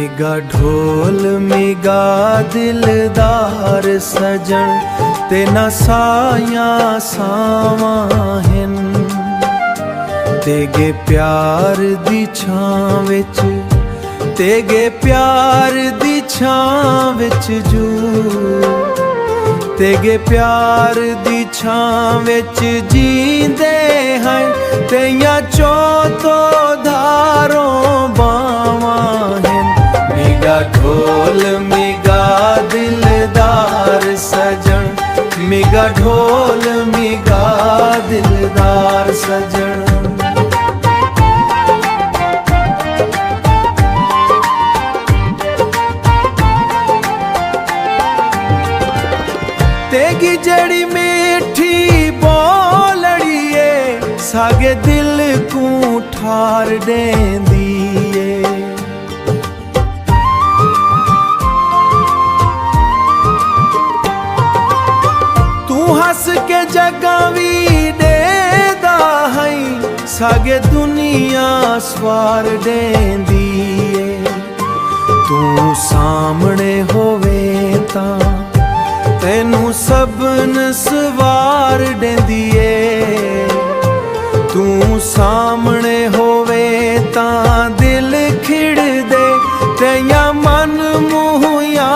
mega ढोल mega दिलदार सजन तेना साया सावां हिन तेगे प्यार दी छां विच तेगे प्यार दी छां विच जू तेगे प्यार दी छां विच जींदे हैं तेया चौथो धारों बावां हिन मेगा ढोल मेगा दिलदार सजन मेगा ढोल मेगा दिलदार सजन तेगी जड़ी मीठी बोलड़िए सागे दिल को ठार देंदी तू हंस के जगावी देदा है सागे दुनिया स्वार देंदी तू सामने होवे ता तेनू सबन सवार देंदिए तू सामने होवे तां दिल खिड़ दे तेया मन मुहिया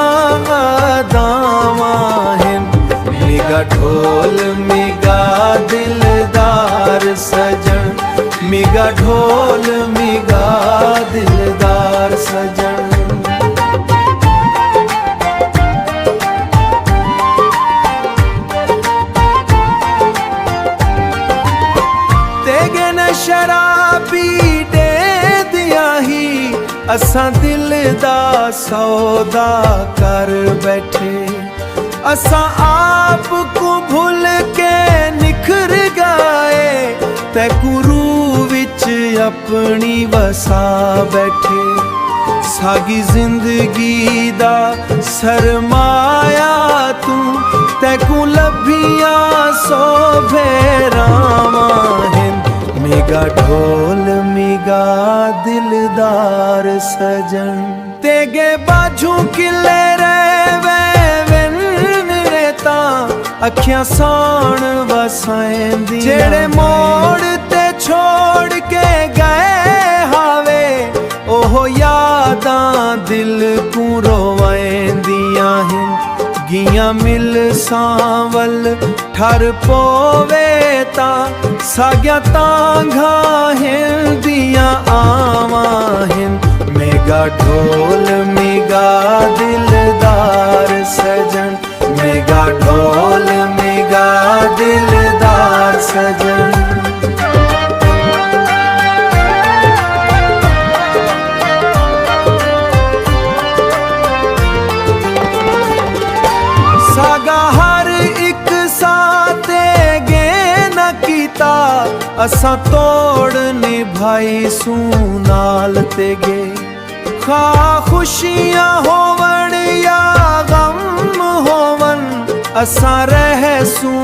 अदावां हिन मेगा ढोल मेगा दिलदार सजन मेगा ढोल मेगा दिलदार सजन शराबी दे दिया ही असां दिल दा सौदा कर बैठे असां आप को भूल के निखर गए ते गुरु विच अपनी वसा बैठे सागी जिंदगी दा सरमाया तू तैकू लभिया सो भेरावां हिन मेगा ढोल मेगा दिलदार सजन तेगे बाजू किले रेवेन रेता अखियां साण वसाएंदी जेड़े मोड़ ते छोड़ के गए हावे ओहो यादां दिल को रोवेंदियां हिन गियां मिल सांवल ठर पोवे ता साग्या तांघा हिंदियां आवां हिन मेगा ढोल मेगा दिलदार सजन मेगा ढोल मेगा दिलदार सजन सागा हर एक साथे गे न कीता असां तोड़ निभाई सू नाल तेगे खा खुशियां होवन या गम होवन असां रह सू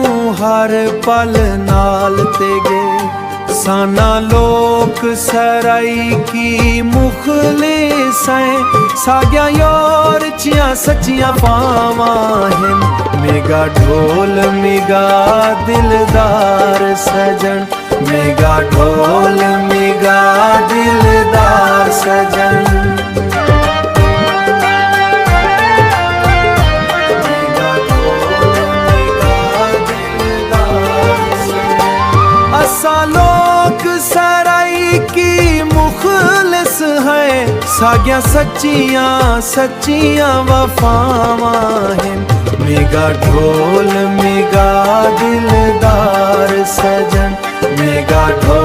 हर पल नाल तेगे साना लोक सराई की मुखलिस है साग्या योर चिया सचिया पावां हिन मेगा ढोल मेगा दिलदार सजन मेगा ढोल मेगा दिलदार सजन लोक सराई की मुखलिस है साग्या सच्चियां सच्चियां वफावां हिन मेगा ढोल मेगा दिलदार सजन मेगा ढोल